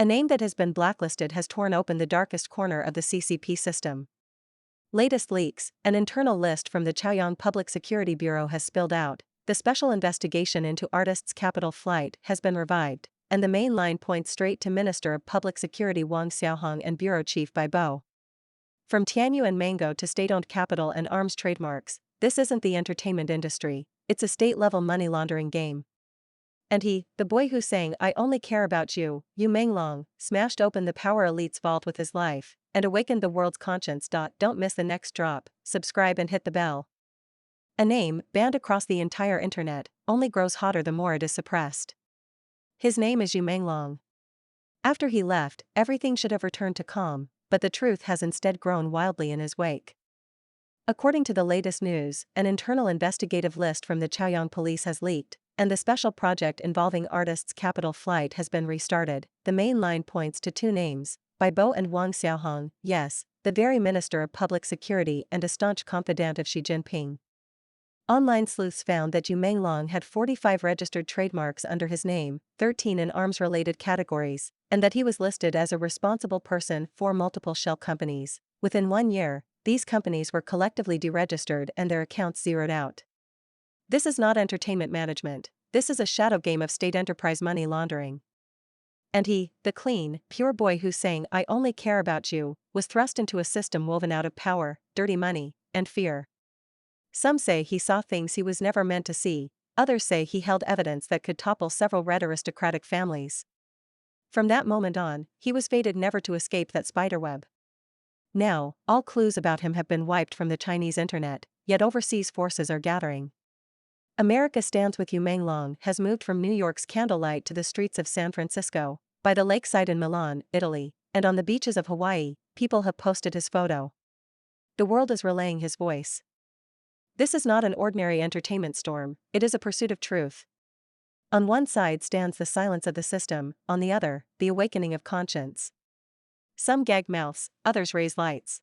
A name that has been blacklisted has torn open the darkest corner of the CCP system. Latest leaks: an internal list from the Chaoyang Public Security Bureau has spilled out. The special investigation into artists' capital flight has been revived, and the main line points straight to Minister of Public Security Wang Xiaohong and Bureau Chief Bai Bo. From Tianyu and Mango to state-owned capital and arms trademarks, this isn't the entertainment industry, it's a state-level money laundering game. And he, the boy who sang "I Only Care About You," Menglong, smashed open the power elite's vault with his life, and awakened the world's conscience. Don't miss the next drop, subscribe and hit the bell. A name, banned across the entire internet, only grows hotter the more it is suppressed. His name is Menglong. After he left, everything should have returned to calm, but the truth has instead grown wildly in his wake. According to the latest news, an internal investigative list from the Chaoyang police has leaked, and the special project involving artists' capital flight has been restarted. The main line points to two names, Bai Bo and Wang Xiaohong, yes, the very Minister of Public Security and a staunch confidant of Xi Jinping. Online sleuths found that Menglong had 45 registered trademarks under his name, 13 in arms-related categories, and that he was listed as a responsible person for multiple shell companies. Within 1 year, these companies were collectively deregistered and their accounts zeroed out. This is not entertainment management, this is a shadow game of state enterprise money laundering. And he, the clean, pure boy who sang "I Only Care About You," was thrust into a system woven out of power, dirty money, and fear. Some say he saw things he was never meant to see, others say he held evidence that could topple several red aristocratic families. From that moment on, he was fated never to escape that spiderweb. Now, all clues about him have been wiped from the Chinese internet, yet overseas forces are gathering. America Stands With You Menglong has moved from New York's candlelight to the streets of San Francisco, by the lakeside in Milan, Italy, and on the beaches of Hawaii, people have posted his photo. The world is relaying his voice. This is not an ordinary entertainment storm, it is a pursuit of truth. On one side stands the silence of the system, on the other, the awakening of conscience. Some gag mouths, others raise lights.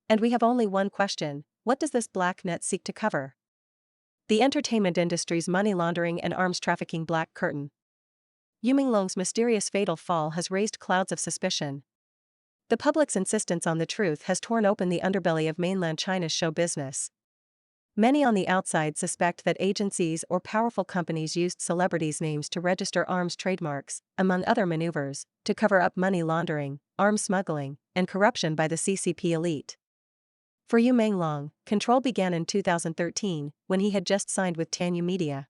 And we have only one question: what does this black net seek to cover? The entertainment industry's money laundering and arms trafficking black curtain. Menglong's mysterious fatal fall has raised clouds of suspicion. The public's insistence on the truth has torn open the underbelly of mainland China's show business. Many on the outside suspect that agencies or powerful companies used celebrities' names to register arms trademarks, among other maneuvers, to cover up money laundering, arms smuggling, and corruption by the CCP elite. For Menglong, control began in 2013, when he had just signed with Tianyu Media.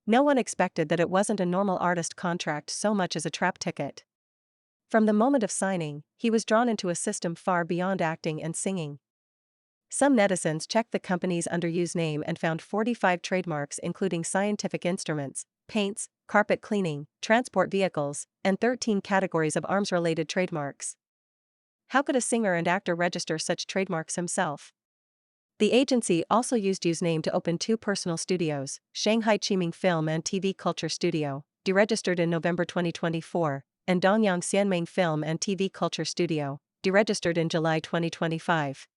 No one expected that it wasn't a normal artist contract so much as a trap ticket. From the moment of signing, he was drawn into a system far beyond acting and singing. Some netizens checked the company's underused name and found 45 trademarks including scientific instruments, paints, carpet cleaning, transport vehicles, and 13 categories of arms-related trademarks. How could a singer and actor register such trademarks himself? The agency also used Yu's name to open 2 personal studios, Shanghai Qiming Film and TV Culture Studio, deregistered in November 2024, and Dongyang Xianming Film and TV Culture Studio, deregistered in July 2025.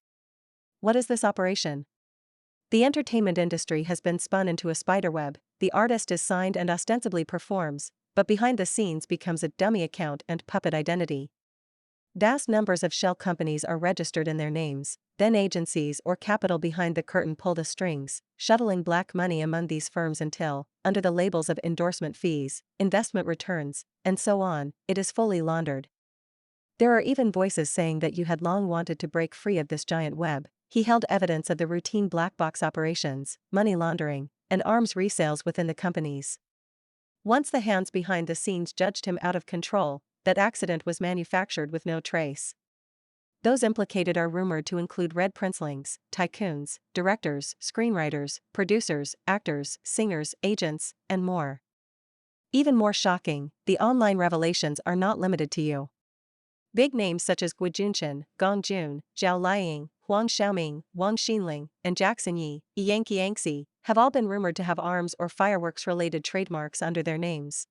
What is this operation? The entertainment industry has been spun into a spiderweb. The artist is signed and ostensibly performs, but behind the scenes becomes a dummy account and puppet identity. Vast numbers of shell companies are registered in their names, then agencies or capital behind the curtain pull the strings, shuttling black money among these firms until, under the labels of endorsement fees, investment returns, and so on, it is fully laundered. There are even voices saying that you had long wanted to break free of this giant web. He held evidence of the routine black box operations, money laundering, and arms resales within the companies. Once the hands behind the scenes judged him out of control, that accident was manufactured with no trace. Those implicated are rumored to include red princelings, tycoons, directors, screenwriters, producers, actors, singers, agents, and more. Even more shocking, the online revelations are not limited to you. Big names such as Guo Junshin, Gong Jun, Zhao Liang, Huang Xiaoming, Wang Xinling, and Jackson Yi, Yankee Yangxi, have all been rumored to have arms or fireworks-related trademarks under their names.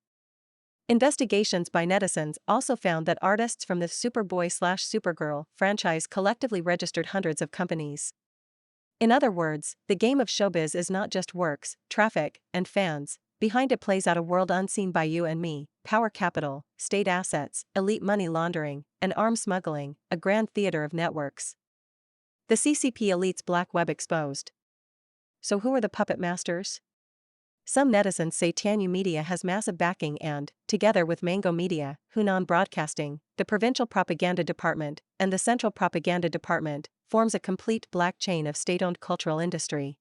Investigations by netizens also found that artists from the Superboy/Supergirl franchise collectively registered hundreds of companies. In other words, the game of showbiz is not just works, traffic, and fans, Behind it plays out a world unseen by you and me: power capital, state assets, elite money laundering, and arms smuggling, a grand theater of networks. The CCP elite's black web exposed. So who are the puppet masters? Some netizens say Tianyu Media has massive backing and, together with Mango Media, Hunan Broadcasting, the Provincial Propaganda Department, and the Central Propaganda Department, forms a complete black chain of state-owned cultural industry.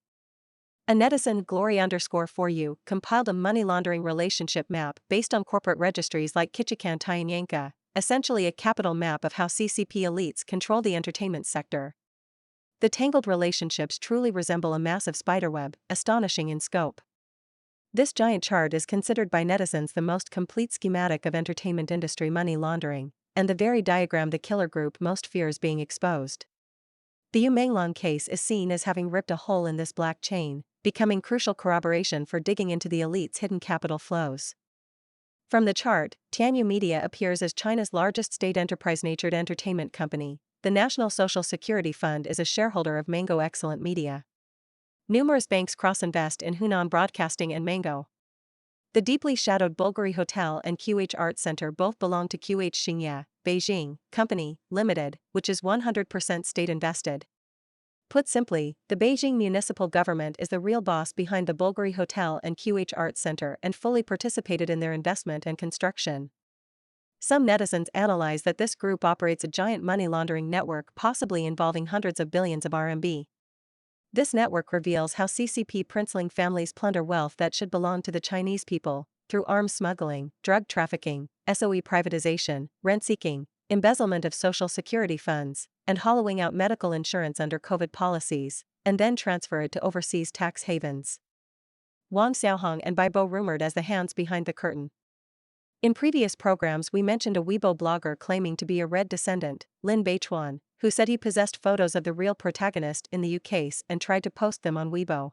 A netizen glory_4u compiled a money laundering relationship map based on corporate registries like Kichikan Tyanyanka, essentially a capital map of how CCP elites control the entertainment sector. The tangled relationships truly resemble a massive spiderweb, astonishing in scope. This giant chart is considered by netizens the most complete schematic of entertainment industry money laundering, and the very diagram the killer group most fears being exposed. The Menglong case is seen as having ripped a hole in this black chain, becoming crucial corroboration for digging into the elite's hidden capital flows. From the chart, Tianyu Media appears as China's largest state enterprise-natured entertainment company. The National Social Security Fund is a shareholder of Mango Excellent Media. Numerous banks cross-invest in Hunan Broadcasting and Mango. The deeply shadowed Bulgari Hotel and QH Art Center both belong to QH Xingye, Beijing, Company, Limited, which is 100% state-invested. Put simply, the Beijing municipal government is the real boss behind the Bulgari Hotel and QH Art Center and fully participated in their investment and construction. Some netizens analyze that this group operates a giant money laundering network possibly involving hundreds of billions of RMB. This network reveals how CCP princeling families plunder wealth that should belong to the Chinese people, through arms smuggling, drug trafficking, SOE privatization, rent-seeking, embezzlement of social security funds, and hollowing out medical insurance under COVID policies, and then transfer it to overseas tax havens. Wang Xiaohong and Baibo rumored as the hands behind the curtain. In previous programs we mentioned a Weibo blogger claiming to be a Red descendant, Lin Beichuan, who said he possessed photos of the real protagonist in the case and tried to post them on Weibo.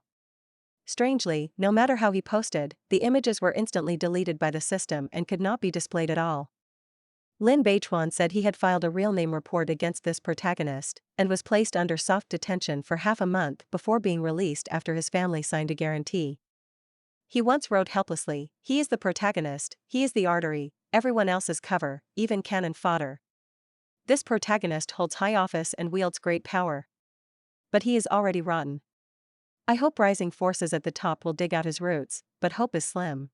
Strangely, no matter how he posted, the images were instantly deleted by the system and could not be displayed at all. Lin Beichuan said he had filed a real name report against this protagonist, and was placed under soft detention for half a month before being released after his family signed a guarantee. He once wrote helplessly, "He is the protagonist, he is the artery, everyone else is cover, even cannon fodder." This protagonist holds high office and wields great power. But he is already rotten. I hope rising forces at the top will dig out his roots, but hope is slim.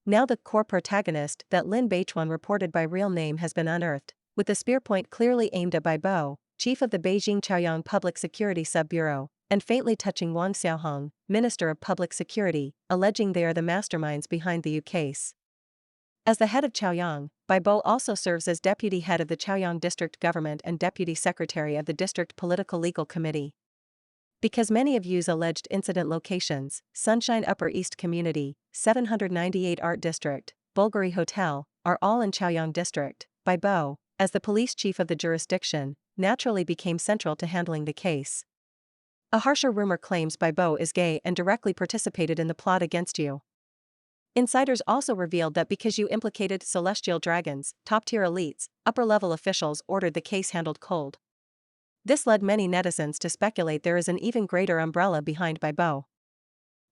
Now the core protagonist that Lin Beichuan reported by real name has been unearthed, with the spear point clearly aimed at Baibo, chief of the Beijing Chaoyang Public Security Sub-Bureau, and faintly touching Wang Xiaohong, Minister of Public Security, alleging they are the masterminds behind the case. As the head of Chaoyang, Baibo also serves as deputy head of the Chaoyang District Government and deputy secretary of the District Political Legal Committee. Because many of Yu's alleged incident locations, Sunshine Upper East Community, 798 Art District, Bulgari Hotel, are all in Chaoyang District, Baibo, as the police chief of the jurisdiction, naturally became central to handling the case. A harsher rumor claims Baibo is gay and directly participated in the plot against you. Insiders also revealed that because you implicated celestial dragons, top-tier elites, upper-level officials ordered the case handled cold. This led many netizens to speculate there is an even greater umbrella behind Baibo.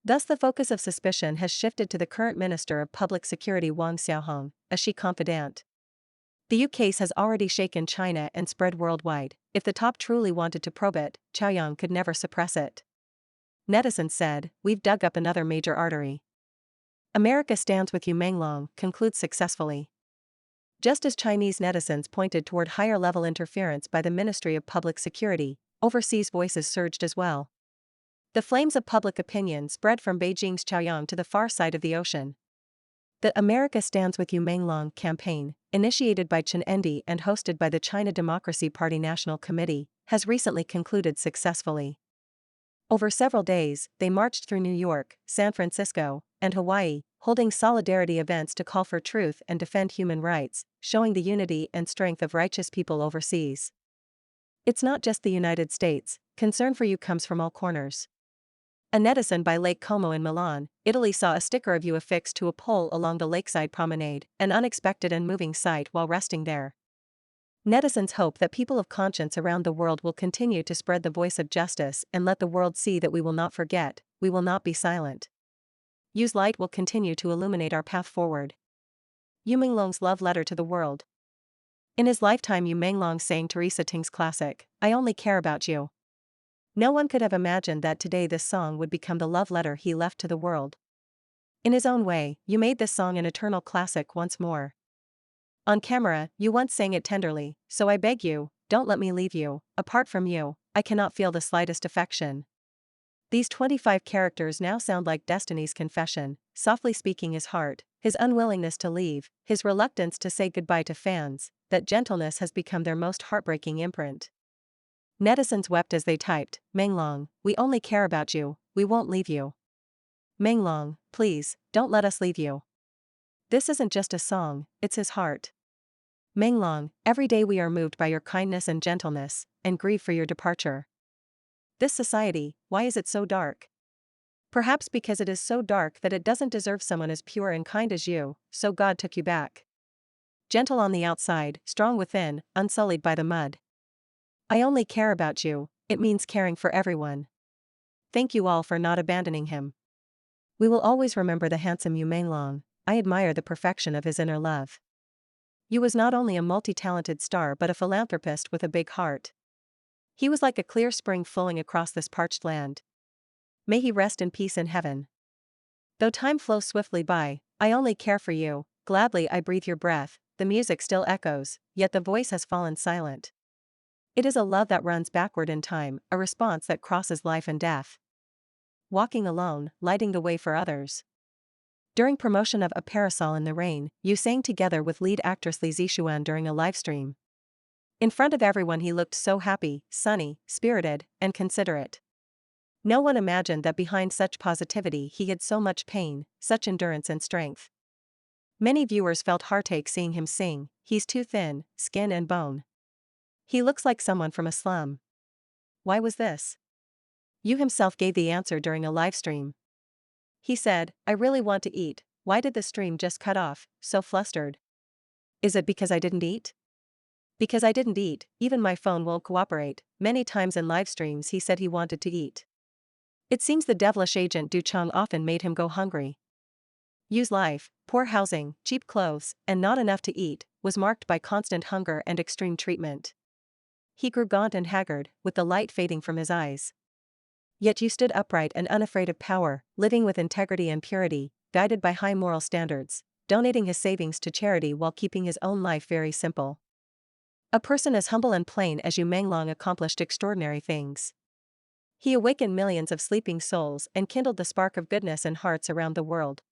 Thus the focus of suspicion has shifted to the current Minister of Public Security Wang Xiaohong, a she confidant. The case has already shaken China and spread worldwide. If the top truly wanted to probe it, Chaoyang could never suppress it. Netizens said, "We've dug up another major artery." America stands with you. Menglong concludes successfully. Just as Chinese netizens pointed toward higher-level interference by the Ministry of Public Security, overseas voices surged as well. The flames of public opinion spread from Beijing's Chaoyang to the far side of the ocean. The America Stands With You Menglong campaign, initiated by Chen Endi and hosted by the China Democracy Party National Committee, has recently concluded successfully. Over several days, they marched through New York, San Francisco, and Hawaii, holding solidarity events to call for truth and defend human rights, showing the unity and strength of righteous people overseas. It's not just the United States, concern for you comes from all corners. A netizen by Lake Como in Milan, Italy saw a sticker of you affixed to a pole along the lakeside promenade, an unexpected and moving sight while resting there. Netizens hope that people of conscience around the world will continue to spread the voice of justice and let the world see that we will not forget, we will not be silent. Use light will continue to illuminate our path forward. Menglong's love letter to the world. In his lifetime, Menglong sang Teresa Ting's classic, I Only Care About You. No one could have imagined that today this song would become the love letter he left to the world. In his own way, you made this song an eternal classic once more. On camera, you once sang it tenderly, so I beg you, don't let me leave you, apart from you, I cannot feel the slightest affection. These 25 characters now sound like Destiny's confession, softly speaking his heart, his unwillingness to leave, his reluctance to say goodbye to fans, that gentleness has become their most heartbreaking imprint. Netizens wept as they typed, Menglong, we only care about you, we won't leave you. Menglong, please, don't let us leave you. This isn't just a song, it's his heart. Menglong, every day we are moved by your kindness and gentleness, and grieve for your departure. This society, why is it so dark? Perhaps because it is so dark that it doesn't deserve someone as pure and kind as you, so God took you back. Gentle on the outside, strong within, unsullied by the mud. I only care about you, it means caring for everyone. Thank you all for not abandoning him. We will always remember the handsome Menglong. I admire the perfection of his inner love. Yu was not only a multi-talented star but a philanthropist with a big heart. He was like a clear spring flowing across this parched land. May he rest in peace in heaven. Though time flows swiftly by, I only care for you, gladly I breathe your breath, the music still echoes, yet the voice has fallen silent. It is a love that runs backward in time, a response that crosses life and death. Walking alone, lighting the way for others. During promotion of A Parasol in the Rain, Yu sang together with lead actress Li Zixuan during a livestream. In front of everyone he looked so happy, sunny, spirited, and considerate. No one imagined that behind such positivity he had so much pain, such endurance and strength. Many viewers felt heartache seeing him sing, he's too thin, skin and bone. He looks like someone from a slum. Why was this? Yu himself gave the answer during a livestream. He said, I really want to eat, why did the stream just cut off, so flustered? Is it because I didn't eat? Because I didn't eat, even my phone won't cooperate. Many times in live streams he said he wanted to eat. It seems the devilish agent Du Cheng often made him go hungry. Yu's life, poor housing, cheap clothes, and not enough to eat, was marked by constant hunger and extreme treatment. He grew gaunt and haggard, with the light fading from his eyes. Yet Yu stood upright and unafraid of power, living with integrity and purity, guided by high moral standards, donating his savings to charity while keeping his own life very simple. A person as humble and plain as Yu Menglong accomplished extraordinary things. He awakened millions of sleeping souls and kindled the spark of goodness in hearts around the world.